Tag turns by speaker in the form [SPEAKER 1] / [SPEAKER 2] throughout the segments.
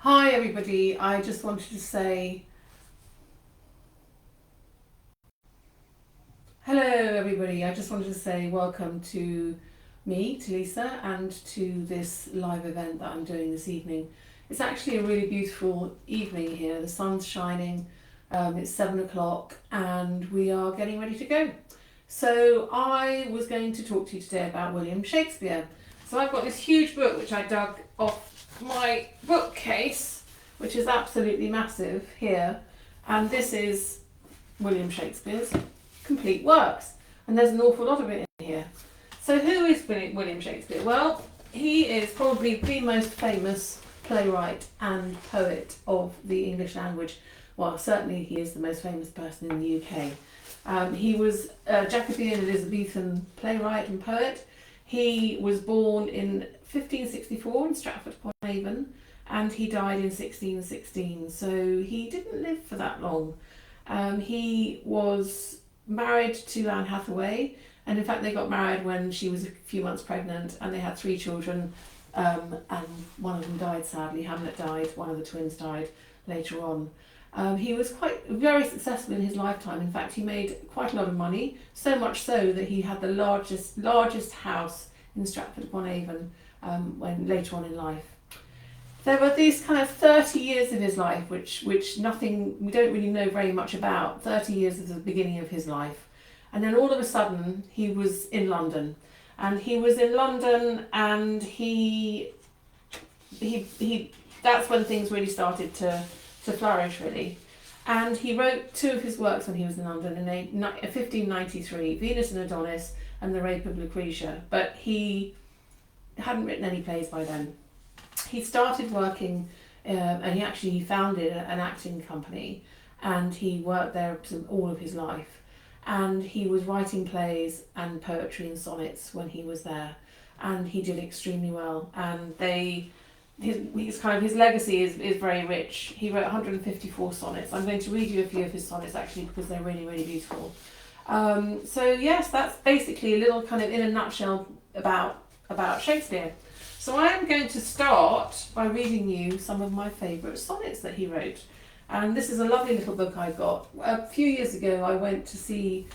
[SPEAKER 1] Hi everybody, I just wanted to say hello everybody. I just wanted to say welcome to me, to Lisa, and to this live event that I'm doing this evening. It's actually a really beautiful evening here. The sun's shining, it's 7 o'clock and we are getting ready to go. So I was going to talk to you today about William Shakespeare. So I've got this huge book which I dug off my bookcase, which is absolutely massive here, and this is William Shakespeare's complete works, and there's an awful lot of it in here. So who is William Shakespeare? Well, he is probably the most famous playwright and poet of the English language. Well, certainly he is the most famous person in the UK. He was a Jacobean Elizabethan playwright and poet. He was born in 1564 in Stratford-upon-Avon, and he died in 1616, so he didn't live for that long. He was married to Anne Hathaway, and in fact they got married when she was a few months pregnant, and they had 3 children, and one of them died sadly. Hamlet died, one of the twins died later on. He was very successful in his lifetime. In fact, he made quite a lot of money, so much so that he had the largest house in Stratford-upon-Avon when later on in life. There were these kind of 30 years of his life, which we don't really know very much about. 30 years of the beginning of his life, and then all of a sudden he was in London, and that's when things really started to flourish, really. And he wrote 2 of his works when he was in London in 1593, Venus and Adonis and The Rape of Lucretia, but he hadn't written any plays by then. He started working, and he founded an acting company, and he worked there all of his life. And he was writing plays and poetry and sonnets when he was there, and he did extremely well. And his legacy is very rich. He wrote 154 sonnets. I'm going to read you a few of his sonnets actually, because they're really, really beautiful. So yes, that's basically a little kind of in a nutshell about Shakespeare. So I am going to start by reading you some of my favourite sonnets that he wrote. And this is a lovely little book I got. A few years ago I went to see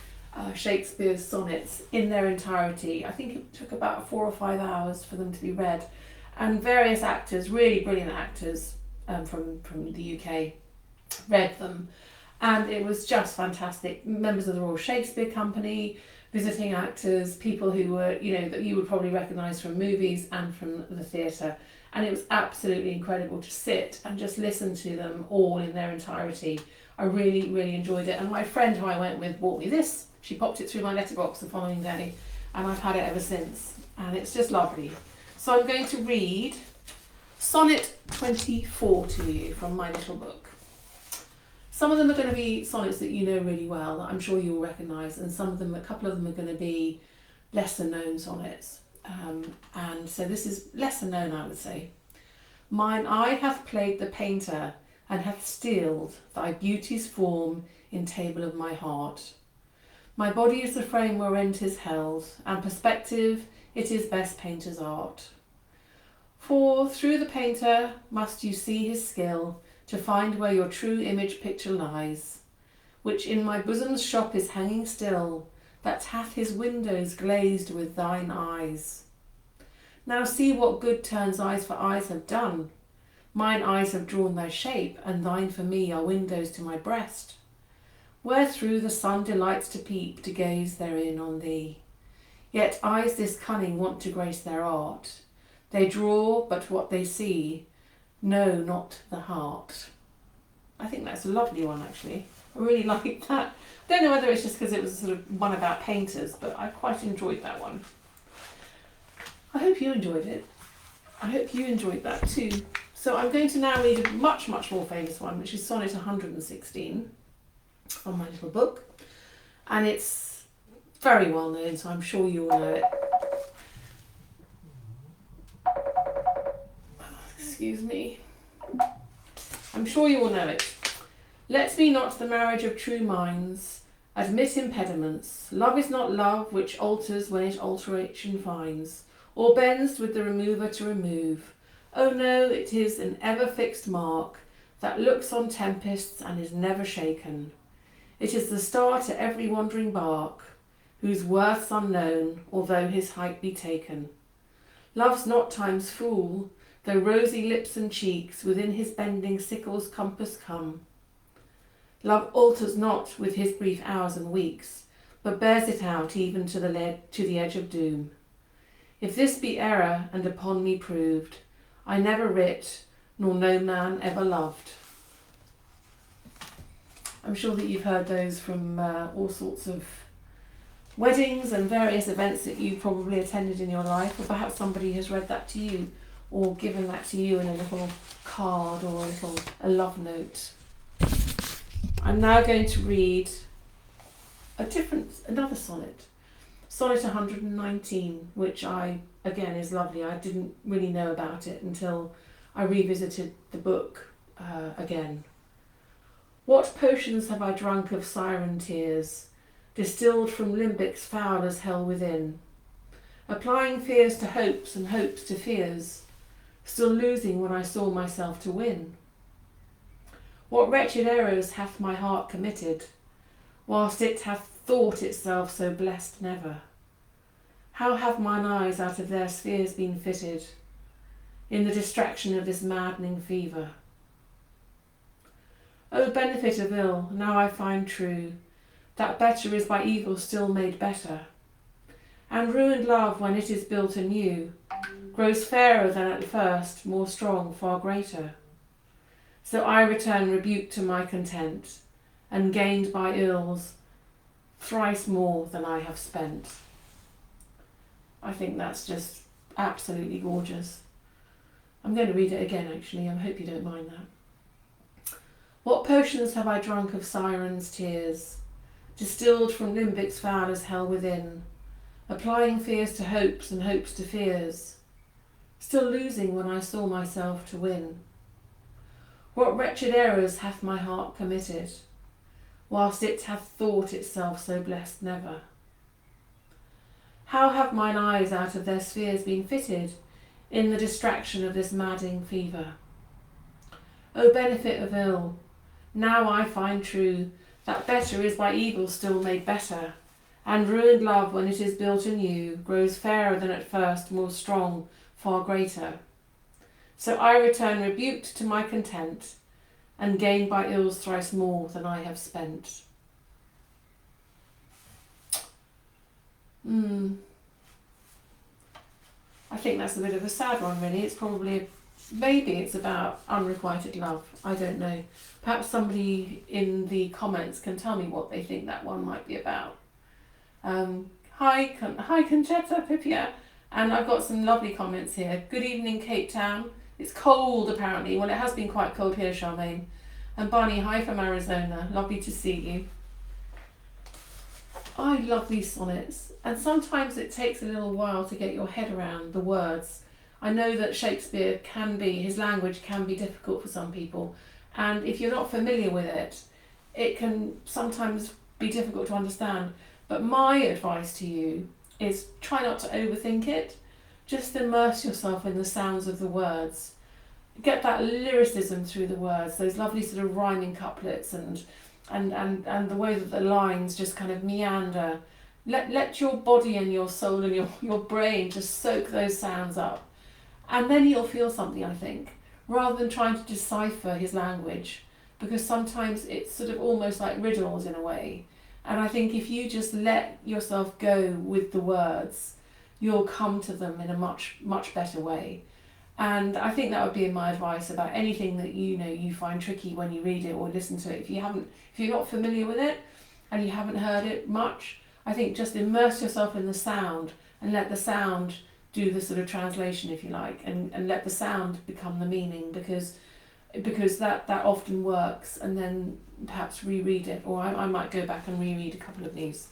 [SPEAKER 1] Shakespeare's sonnets in their entirety. I think it took about 4 or 5 hours for them to be read. And various actors, really brilliant actors from the UK, read them. And it was just fantastic. Members of the Royal Shakespeare Company, visiting actors, people who were, that you would probably recognise from movies and from the theatre. And it was absolutely incredible to sit and just listen to them all in their entirety. I really, really enjoyed it. And my friend who I went with bought me this. She popped it through my letterbox the following day, and I've had it ever since. And it's just lovely. So I'm going to read Sonnet 24 to you from my little book. Some of them are going to be sonnets that you know really well, that I'm sure you'll recognise, and a couple of them are going to be lesser known sonnets. And so this is lesser known, I would say. Mine eye hath played the painter, and hath steeled thy beauty's form in table of my heart. My body is the frame wherein 'tis held, and perspective it is best painter's art. For through the painter must you see his skill, to find where your true image picture lies, which in my bosom's shop is hanging still, that hath his windows glazed with thine eyes. Now see what good turns eyes for eyes have done. Mine eyes have drawn thy shape, and thine for me are windows to my breast, wherethrough the sun delights to peep, to gaze therein on thee. Yet eyes this cunning want to grace their art. They draw but what they see, know not the heart. I think that's a lovely one, actually. I really like that. I don't know whether it's just because it was sort of one about painters, but I quite enjoyed that one. I hope you enjoyed it. I hope you enjoyed that too. So I'm going to now read a much, much more famous one, which is Sonnet 116 from my little book. And it's very well known, so I'm sure you all know it. Excuse me. I'm sure you all know it. Let me not the marriage of true minds admit impediments. Love is not love which alters when it alteration finds, or bends with the remover to remove. Oh no, it is an ever-fixed mark that looks on tempests and is never shaken. It is the star to every wandering bark, whose worth's unknown, although his height be taken. Love's not time's fool, though rosy lips and cheeks within his bending sickle's compass come. Love alters not with his brief hours and weeks, but bears it out even to the edge of doom. If this be error and upon me proved, I never writ, nor no man ever loved. I'm sure that you've heard those from all sorts of weddings and various events that you probably attended in your life, or perhaps somebody has read that to you or given that to you in a little card or a love note. I'm now going to read another sonnet, Sonnet 119, which again is lovely. I didn't really know about it until I revisited the book again. What potions have I drunk of siren tears, distilled from limbics foul as hell within, applying fears to hopes and hopes to fears, still losing when I saw myself to win? What wretched errors hath my heart committed, whilst it hath thought itself so blessed never? How have mine eyes out of their spheres been fitted, in the distraction of this maddening fever? O benefit of ill, now I find true, that better is by evil still made better, and ruined love, when it is built anew, grows fairer than at first, more strong, far greater. So I return rebuke to my content, and gained by ills thrice more than I have spent. I think that's just absolutely gorgeous. I'm going to read it again, actually. I hope you don't mind that. What potions have I drunk of sirens' tears, distilled from limbics foul as hell within, applying fears to hopes and hopes to fears, still losing when I saw myself to win? What wretched errors hath my heart committed, whilst it hath thought itself so blessed never? How have mine eyes out of their spheres been fitted, in the distraction of this madding fever? O benefit of ill, now I find true, that better is by evil still made better, and ruined love, when it is built anew, grows fairer than at first, more strong, far greater. So I return rebuked to my content, and gain by ills thrice more than I have spent. I think that's a bit of a sad one, really. It's maybe it's about unrequited love. I don't know. Perhaps somebody in the comments can tell me what they think that one might be about. Hi Conchetta, Pipia, and I've got some lovely comments here. Good evening, Cape Town. It's cold apparently. Well, it has been quite cold here, Charmaine. And Barney, hi from Arizona. Lovely to see you. I love these sonnets, and sometimes it takes a little while to get your head around the words. I know that Shakespeare his language can be difficult for some people, and if you're not familiar with it, it can sometimes be difficult to understand. But my advice to you is try not to overthink it. Just immerse yourself in the sounds of the words. Get that lyricism through the words, those lovely sort of rhyming couplets and the way that the lines just kind of meander. Let your body and your soul and your brain just soak those sounds up. And then you'll feel something, I think, rather than trying to decipher his language, because sometimes it's sort of almost like riddles in a way. And I think if you just let yourself go with the words, you'll come to them in a much, much better way. And I think that would be my advice about anything that you find tricky when you read it or listen to it. If you're not familiar with it and you haven't heard it much, I think just immerse yourself in the sound and let the sound do the sort of translation, if you like, and let the sound become the meaning, because that often works. And then perhaps reread it, or I might go back and reread a couple of these.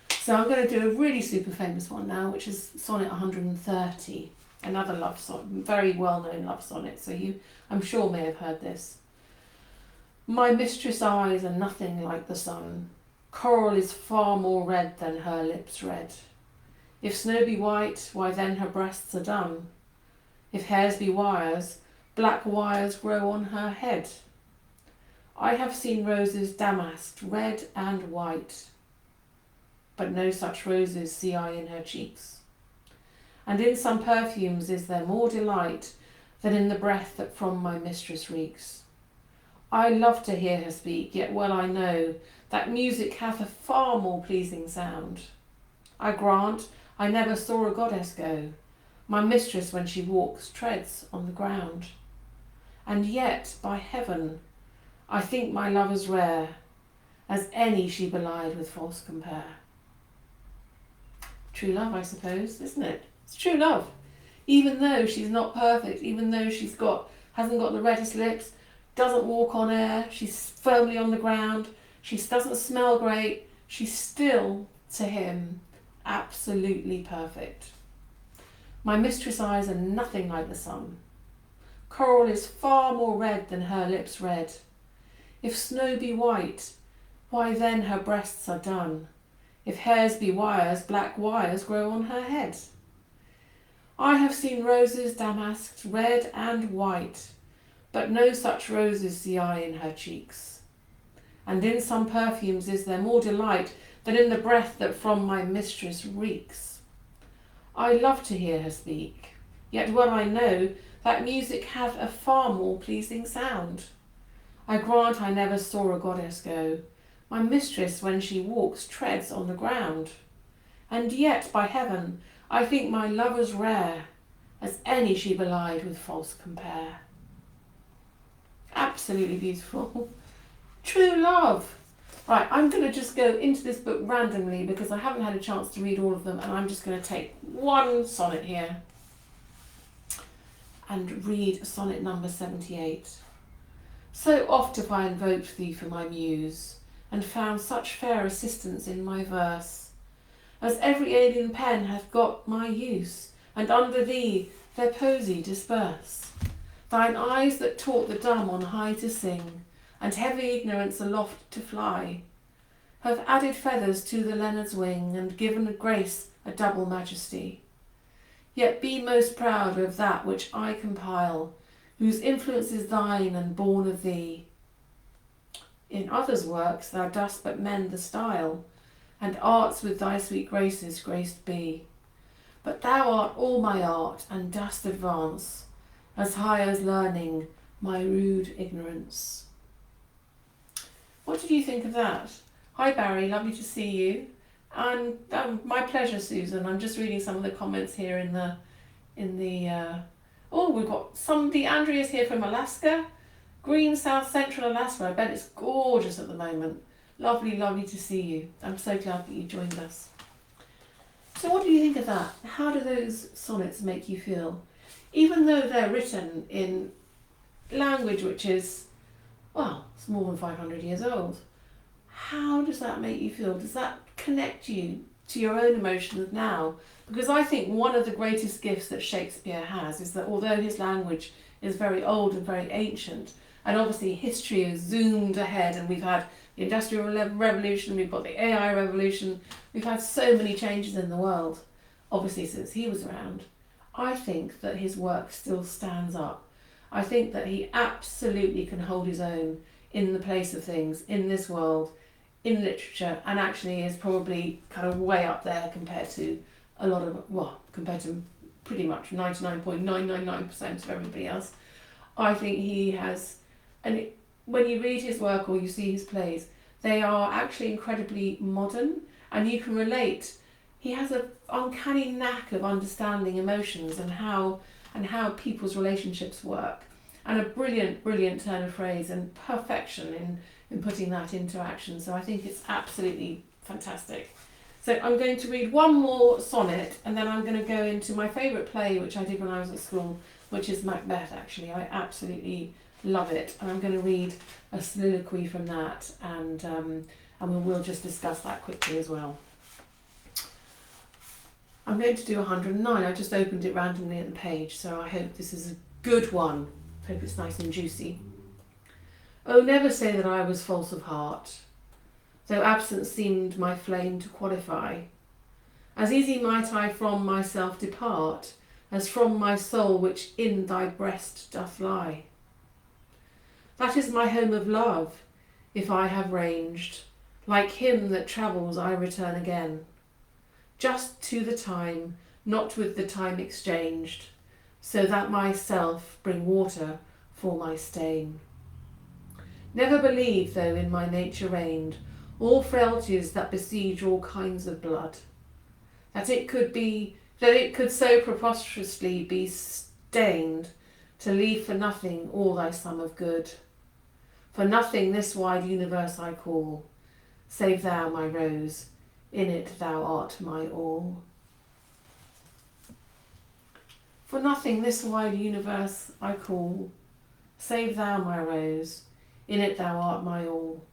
[SPEAKER 1] So I'm going to do a really super famous one now, which is Sonnet 130. Another love sonnet, very well-known love sonnet, so you, I'm sure, may have heard this. My mistress' eyes are nothing like the sun. Coral is far more red than her lips red. If snow be white, why then her breasts are dun. If hairs be wires, black wires grow on her head. I have seen roses damasked, red and white, but no such roses see I in her cheeks. And in some perfumes is there more delight than in the breath that from my mistress reeks. I love to hear her speak, yet well I know that music hath a far more pleasing sound. I grant I never saw a goddess go. My mistress, when she walks, treads on the ground. And yet, by heaven, I think my love as rare as any she belied with false compare. True love, I suppose, isn't it? It's true love. Even though she's not perfect, even though hasn't got the reddest lips, doesn't walk on air, she's firmly on the ground, she doesn't smell great, she's still, to him, absolutely perfect. My mistress' eyes are nothing like the sun. Coral is far more red than her lips red. If snow be white, why then her breasts are dun. If hairs be wires, black wires grow on her head. I have seen roses damasked, red and white, but no such roses see I in her cheeks. And in some perfumes is there more delight than in the breath that from my mistress reeks. I love to hear her speak, yet well I know that music hath a far more pleasing sound. I grant I never saw a goddess go. My mistress, when she walks, treads on the ground. And yet, by heaven, I think my love as rare as any she belied with false compare. Absolutely beautiful. True love. Right, I'm going to just go into this book randomly because I haven't had a chance to read all of them, and I'm just going to take one sonnet here and read sonnet number 78. So oft have I invoked thee for my muse, and found such fair assistance in my verse, as every alien pen hath got my use, and under thee their poesy disperse. Thine eyes that taught the dumb on high to sing, and heavy ignorance aloft to fly, have added feathers to the Leonard's wing, and given grace a double majesty. Yet be most proud of that which I compile, whose influence is thine and born of thee. In others' works thou dost but mend the style, and arts with thy sweet graces graced be. But thou art all my art, and dost advance, as high as learning, my rude ignorance. What did you think of that? Hi Barry, lovely to see you. And my pleasure, Susan. I'm just reading some of the comments here in the oh, we've got somebody, Andrea's here from Alaska. Green South Central Alaska. I bet it's gorgeous at the moment. Lovely, lovely to see you. I'm so glad that you joined us. So what do you think of that? How do those sonnets make you feel? Even though they're written in language which is, well, it's more than 500 years old. How does that make you feel? Does that connect you to your own emotions now? Because I think one of the greatest gifts that Shakespeare has is that although his language is very old and very ancient, and obviously history has zoomed ahead, and we've had the Industrial Revolution, we've got the AI revolution, we've had so many changes in the world, obviously since he was around. I think that his work still stands up. I think that he absolutely can hold his own in the place of things, in this world, in literature, and actually is probably kind of way up there compared to a lot of, well, compared to pretty much 99.999% of everybody else. I think he has, and when you read his work or you see his plays, they are actually incredibly modern, and you can relate. He has an uncanny knack of understanding emotions and how people's relationships work, and a brilliant turn of phrase and perfection in putting that into action. So I think it's absolutely fantastic. So I'm going to read one more sonnet, and then I'm going to go into my favourite play, which I did when I was at school, which is Macbeth. Actually, I absolutely love it, and I'm going to read a soliloquy from that, and we'll just discuss that quickly as well. I'm going to do 109. I just opened it randomly at the page, so I hope this is a good one. Hope it's nice and juicy. Oh, never say that I was false of heart, though absence seemed my flame to qualify. As easy might I from myself depart, as from my soul which in thy breast doth lie. That is my home of love, if I have ranged, like him that travels I return again, just to the time, not with the time exchanged, so that myself bring water for my stain. Never believe, though in my nature reigned, all frailties that besiege all kinds of blood, that it could so preposterously be stained, to leave for nothing all thy sum of good. For nothing this wide universe I call, save thou my rose, in it thou art my all. For nothing this wide universe I call, save thou my rose, in it thou art my all.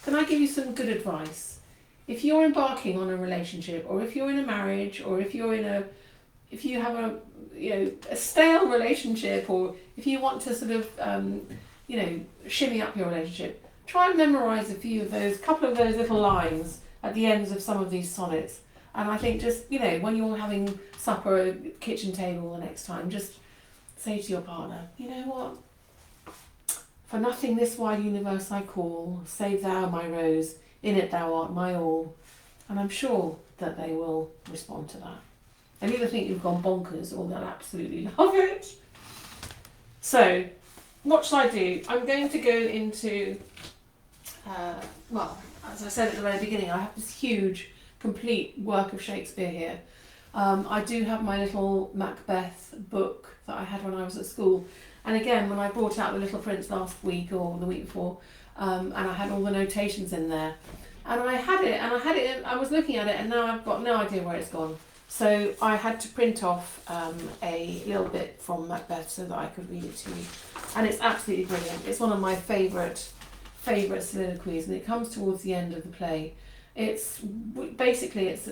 [SPEAKER 1] Can I give you some good advice? If you're embarking on a relationship, or if you're in a marriage, or if you have a stale relationship, or if you want to sort of shimmy up your relationship, try and memorise a couple of those little lines at the ends of some of these sonnets. And I think just, when you're having supper at the kitchen table the next time, just say to your partner, you know what? For nothing this wide universe I call, save thou my rose, in it thou art my all. And I'm sure that they will respond to that. They'll either think you've gone bonkers or they'll absolutely love it. So, what shall I do? I'm going to go into, as I said at the very beginning, I have this huge, complete work of Shakespeare here. I do have my little Macbeth book that I had when I was at school. And again, when I brought out The Little Prince last week or the week before, and I had all the notations in there, and I was looking at it, and now I've got no idea where it's gone. So I had to print off a little bit from Macbeth so that I could read it to you. And it's absolutely brilliant. It's one of my favourite soliloquies, and it comes towards the end of the play. It's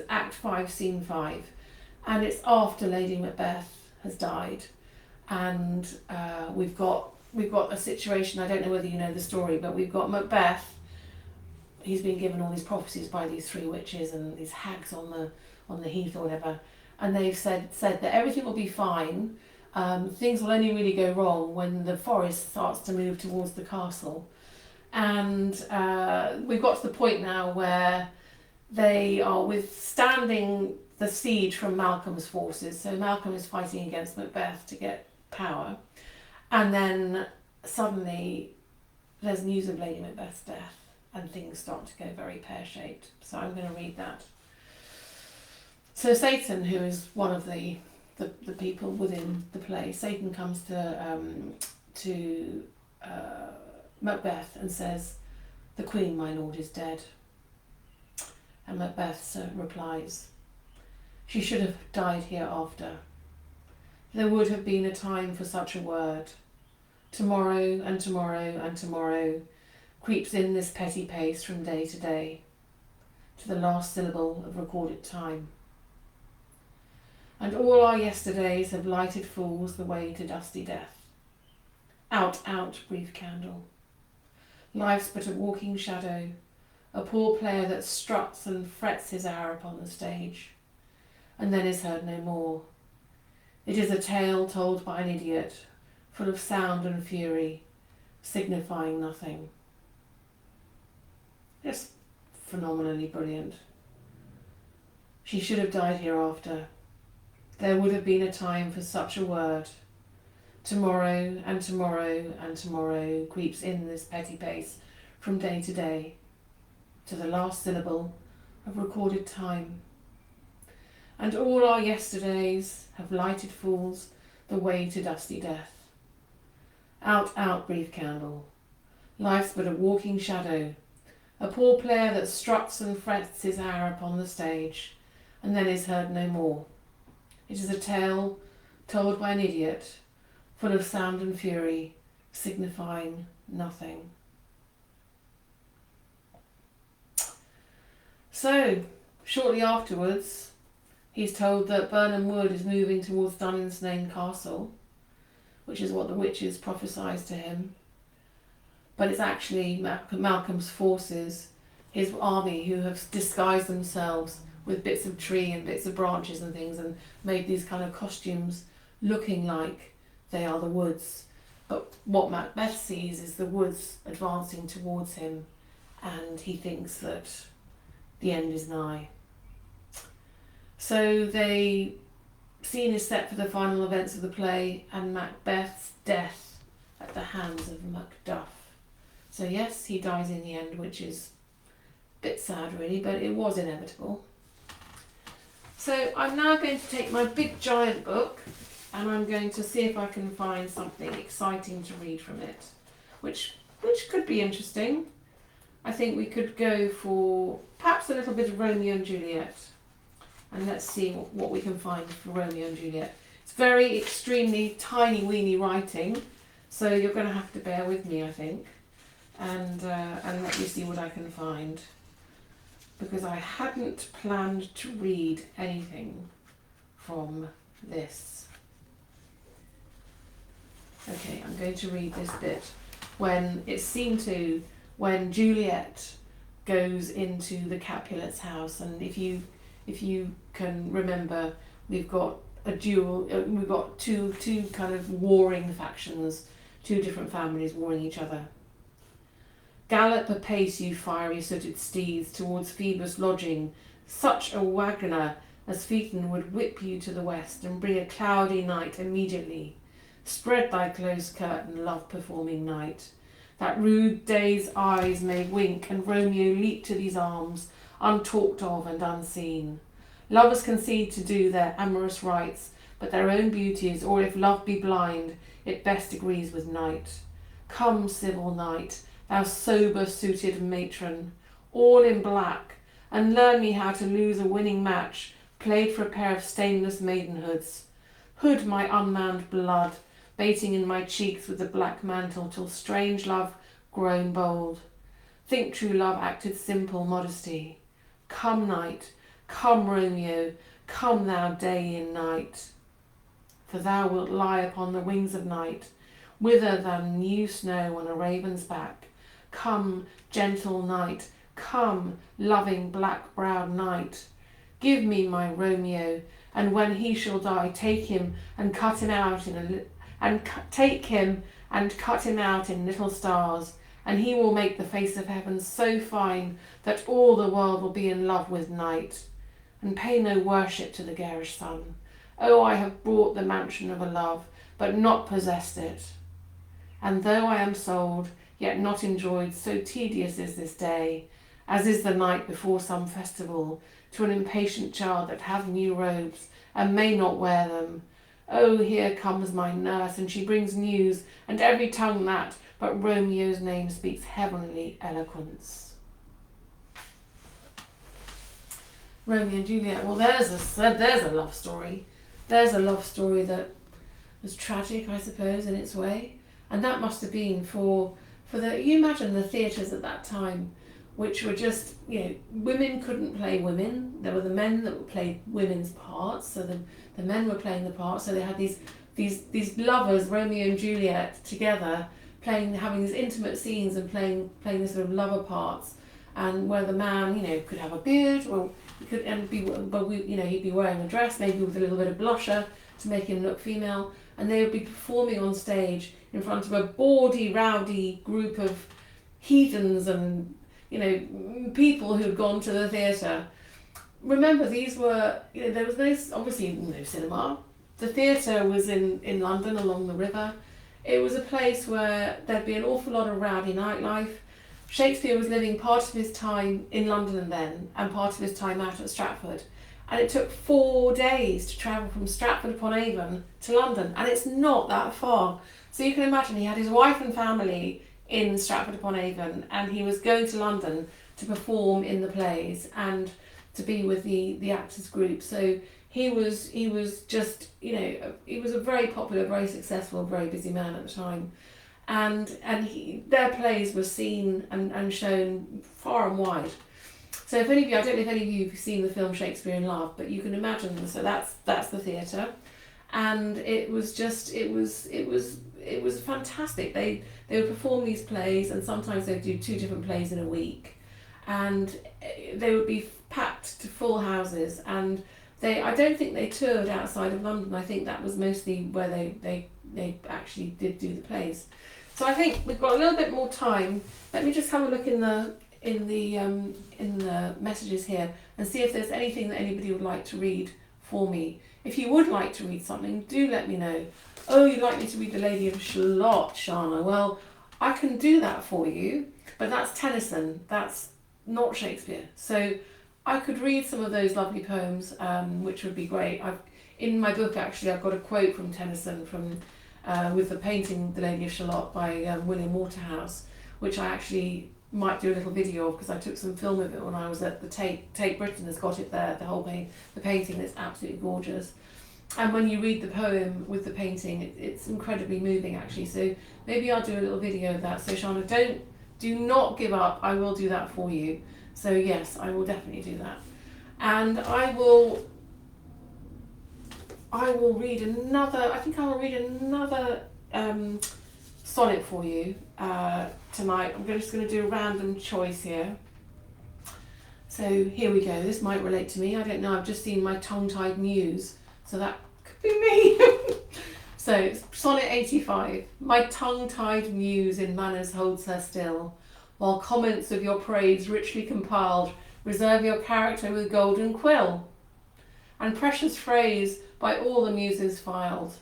[SPEAKER 1] Act 5, Scene 5, and it's after Lady Macbeth has died. And we've got a situation, I don't know whether you know the story, but we've got Macbeth. He's been given all these prophecies by these three witches and these hags on the heath or whatever, and they've said that everything will be fine. Things will only really go wrong when the forest starts to move towards the castle. And we've got to the point now where they are withstanding the siege from Malcolm's forces. So Malcolm is fighting against Macbeth to get power, and then suddenly there's news of Lady Macbeth's death, and things start to go very pear-shaped. So I'm going to read that. So Satan, who is one of the people within the play, Satan comes to Macbeth and says, "The Queen, my lord, is dead." And Macbeth replies, "She should have died hereafter. There would have been a time for such a word. Tomorrow and tomorrow and tomorrow creeps in this petty pace from day to day, to the last syllable of recorded time. And all our yesterdays have lighted fools the way to dusty death. Out, out, brief candle. Life's but a walking shadow, a poor player that struts and frets his hour upon the stage, and then is heard no more. It is a tale told by an idiot, full of sound and fury, signifying nothing." Just phenomenally brilliant. She should have died hereafter. There would have been a time for such a word. Tomorrow and tomorrow and tomorrow creeps in this petty pace from day to day, to the last syllable of recorded time. And all our yesterdays have lighted fools the way to dusty death. Out, out, brief candle. Life's but a walking shadow, a poor player that struts and frets his hour upon the stage, and then is heard no more. It is a tale told by an idiot, full of sound and fury, signifying nothing. So, shortly afterwards, he's told that Birnam Wood is moving towards Dunsinane Castle, which is what the witches prophesied to him. But it's actually Malcolm's forces, his army, who have disguised themselves with bits of tree and bits of branches and things, and made these kind of costumes looking like they are the woods. But what Macbeth sees is the woods advancing towards him, and he thinks that the end is nigh. So the scene is set for the final events of the play and Macbeth's death at the hands of Macduff. So yes, he dies in the end, which is a bit sad really, but it was inevitable. So I'm now going to take my big giant book and I'm going to see if I can find something exciting to read from it, which could be interesting. I think we could go for perhaps a little bit of Romeo and Juliet. And let's see what we can find for Romeo and Juliet. It's very extremely tiny weeny writing, so you're going to have to bear with me, I think, and let me see what I can find, because I hadn't planned to read anything from this. Okay, I'm going to read this bit when it's seen to when Juliet goes into the Capulets' house, and if you can remember, we've got a duel. We've got two kind of warring factions, two different families warring each other. Gallop apace, you fiery-sooted steeds, towards Phoebus' lodging. Such a waggoner as Phaeton would whip you to the west, and bring a cloudy night immediately. Spread thy close curtain, love-performing night, that rude day's eyes may wink, and Romeo leap to these arms, untalked of and unseen. Lovers concede to do their amorous rites, but their own beauties, or if love be blind, it best agrees with night. Come, civil knight, thou sober-suited matron, all in black, and learn me how to lose a winning match, played for a pair of stainless maidenhoods. Hood my unmanned blood, baiting in my cheeks with the black mantle, till strange love grown bold. Think true love acted simple modesty. Come night, come Romeo, come thou day in night. For thou wilt lie upon the wings of night, whither than new snow on a raven's back. Come, gentle night, come, loving black-browed night. Give me my Romeo, and when he shall die, take him and cut him out in little stars, and he will make the face of heaven so fine that all the world will be in love with night, and pay no worship to the garish sun. Oh, I have bought the mansion of a love, but not possessed it. And though I am sold, yet not enjoyed, so tedious is this day, as is the night before some festival, to an impatient child that hath new robes, and may not wear them. Oh, here comes my nurse, and she brings news, and every tongue that but Romeo's name speaks heavenly eloquence. Romeo and Juliet. Well, there's a love story. There's a love story that was tragic, I suppose, in its way, and that must have been for the. You imagine the theatres at that time, which were just, women couldn't play women. There were the men that played women's parts, so the men were playing the parts. So they had these lovers, Romeo and Juliet, together, having these intimate scenes and playing this sort of lover parts, and where the man, could have a beard, or he could he'd be wearing a dress, maybe with a little bit of blusher to make him look female, and they would be performing on stage in front of a bawdy, rowdy group of heathens and people who'd gone to the theatre. Remember, these were, there was obviously no cinema. The theatre was in London along the river. It was a place where there'd be an awful lot of rowdy nightlife. Shakespeare was living part of his time in London then, and part of his time out at Stratford. And it took 4 days to travel from Stratford-upon-Avon to London, and it's not that far. So you can imagine he had his wife and family in Stratford-upon-Avon, and he was going to London to perform in the plays and to be with the actors group. So he was just, he was a very popular, very successful, very busy man at the time. And their plays were seen and shown far and wide. So if any of you, I don't know if any of you have seen the film Shakespeare in Love, but you can imagine, so that's the theatre. And it was fantastic. They would perform these plays, and sometimes they'd do 2 different plays in a week. And they would be packed to full houses, and I don't think they toured outside of London. I think that was mostly where they actually did do the plays. So I think we've got a little bit more time. Let me just have a look in the messages here and see if there's anything that anybody would like to read for me. If you would like to read something, do let me know. Oh, you'd like me to read The Lady of Shalott, Shana? Well, I can do that for you, but that's Tennyson. That's not Shakespeare. So I could read some of those lovely poems, which would be great. In my book, actually, I've got a quote from Tennyson from with the painting The Lady of Shalott by William Waterhouse, which I actually might do a little video of because I took some film of it when I was at the Tate Britain has got it there, the painting that's absolutely gorgeous. And when you read the poem with the painting, it's incredibly moving actually. So maybe I'll do a little video of that. So Shana, do not give up. I will do that for you. So yes, I will definitely do that. And I will read another, I think I will read another sonnet for you tonight. I'm just going to do a random choice here. So here we go. This might relate to me. I don't know. I've just seen my tongue-tied muse. So that could be me. So sonnet 85. My tongue-tied muse in manners holds her still, while comments of your praise richly compiled reserve your character with golden quill, and precious phrase by all the muses filed.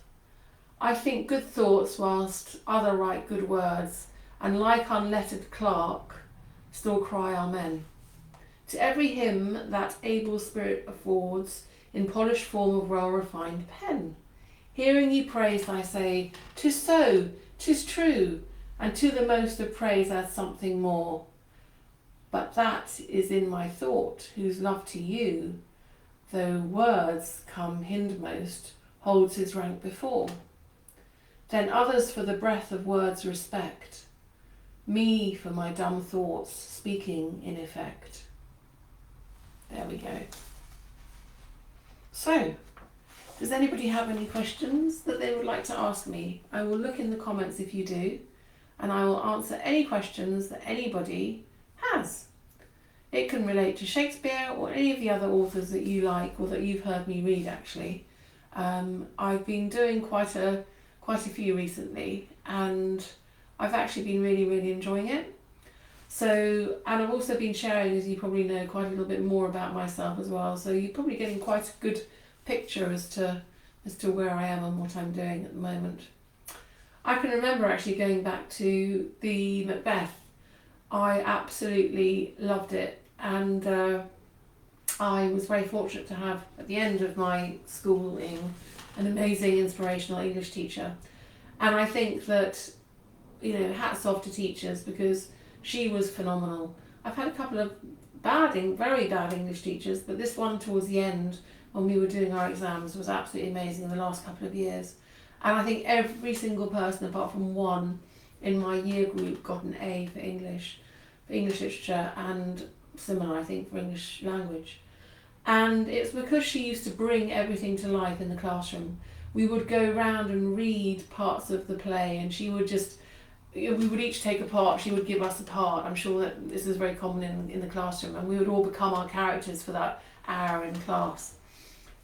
[SPEAKER 1] I think good thoughts whilst other write good words, and like unlettered clerk still cry amen. To every hymn that able spirit affords, in polished form of well-refined pen. Hearing ye praised, I say, 'tis so, 'tis true, and to the most of praise add something more. But that is in my thought, whose love to you, though words come hindmost, holds his rank before. Then others for the breath of words respect, me for my dumb thoughts speaking in effect. There we go. So, does anybody have any questions that they would like to ask me? I will look in the comments if you do, and I will answer any questions that anybody has. It can relate to Shakespeare or any of the other authors that you like or that you've heard me read actually. I've been doing quite a few recently, and I've actually been really enjoying it. So, and I've also been sharing, as you probably know, quite a little bit more about myself as well. So you're probably getting quite a good picture as to where I am and what I'm doing at the moment. I can remember actually going back to the Macbeth. I absolutely loved it, and I was very fortunate to have at the end of my schooling an amazing inspirational English teacher. And I think that, hats off to teachers, because she was phenomenal. I've had a couple of very bad English teachers, but this one towards the end when we were doing our exams was absolutely amazing in the last couple of years. And I think every single person apart from one in my year group got an A for English literature, and similar I think for English language. And it's because she used to bring everything to life in the classroom. We would go round and read parts of the play, and we would each take a part. She would give us a part. I'm sure that this is very common in the classroom, and we would all become our characters for that hour in class.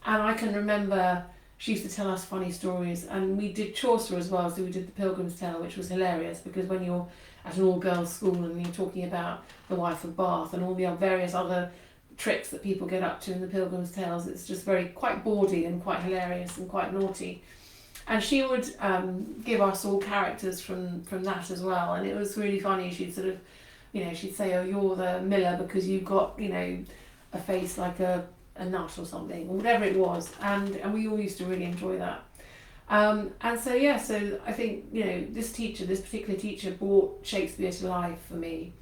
[SPEAKER 1] And I can remember she used to tell us funny stories, and we did Chaucer as well, so we did the Pilgrim's Tale, which was hilarious, because when you're at an all-girls school and you're talking about the Wife of Bath and all the various other tricks that people get up to in the Pilgrim's Tales, it's just quite bawdy and quite hilarious and quite naughty. And she would give us all characters from that as well, and it was really funny. She'd sort of, she'd say, "Oh, you're the miller because you've got, a face like a nut or something," or whatever it was, and we all used to really enjoy that. And so I think this particular teacher brought Shakespeare to life for me,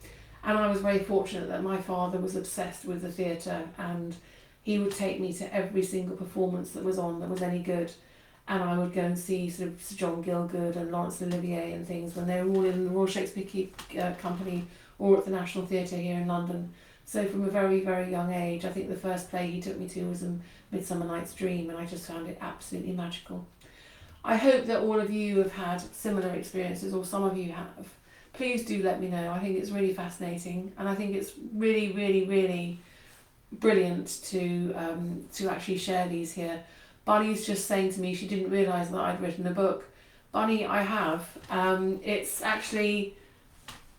[SPEAKER 1] and I was very fortunate that my father was obsessed with the theatre, and he would take me to every single performance that was on that was any good. And I would go and see sort of Sir John Gielgud and Laurence Olivier and things when they were all in the Royal Shakespeare Company or at the National Theatre here in London. So from a very, very young age, I think the first play he took me to was Midsummer Night's Dream, and I just found it absolutely magical. I hope that all of you have had similar experiences, or some of you have. Please do let me know. I think it's really fascinating, and I think it's really, really, really brilliant to actually share these here. Bunny's just saying to me she didn't realise that I'd written a book. Bunny, I have. It's actually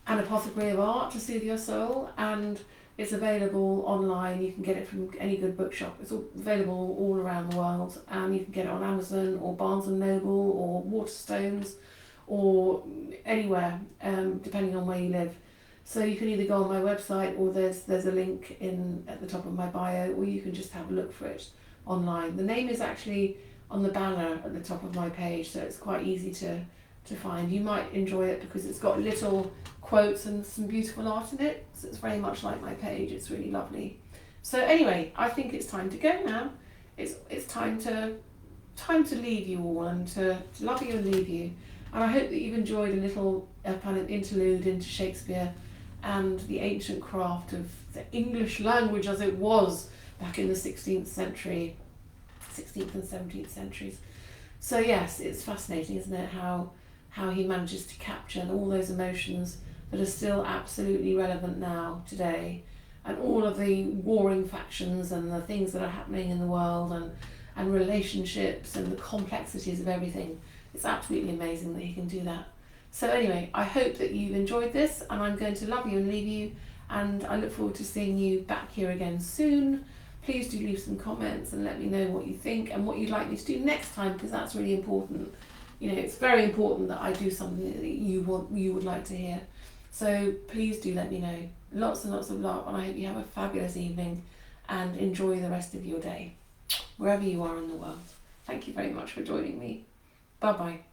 [SPEAKER 1] An Apothecary of Art to Soothe Your Soul, and it's available online. You can get it from any good bookshop. It's available all around the world, and you can get it on Amazon or Barnes and Noble or Waterstones or anywhere, depending on where you live. So you can either go on my website, or there's a link at the top of my bio, or you can just have a look for it online. The name is actually on the banner at the top of my page, so it's quite easy to find. You might enjoy it because it's got little quotes and some beautiful art in it, so it's very much like my page. It's really lovely. So anyway, I think it's time to go now. It's time to leave you all, and to love you and leave you. And I hope that you've enjoyed a little kind of interlude into Shakespeare and the ancient craft of the English language as it was back in the 16th century, 16th and 17th centuries. So yes, it's fascinating, isn't it, how he manages to capture all those emotions that are still absolutely relevant now, today, and all of the warring factions and the things that are happening in the world, and relationships and the complexities of everything. It's absolutely amazing that he can do that. So anyway, I hope that you've enjoyed this, and I'm going to love you and leave you, and I look forward to seeing you back here again soon. Please do leave some comments and let me know what you think and what you'd like me to do next time, because that's really important. You know, it's very important that I do something that you would like to hear. So please do let me know. Lots and lots of love, and I hope you have a fabulous evening and enjoy the rest of your day, wherever you are in the world. Thank you very much for joining me. Bye bye.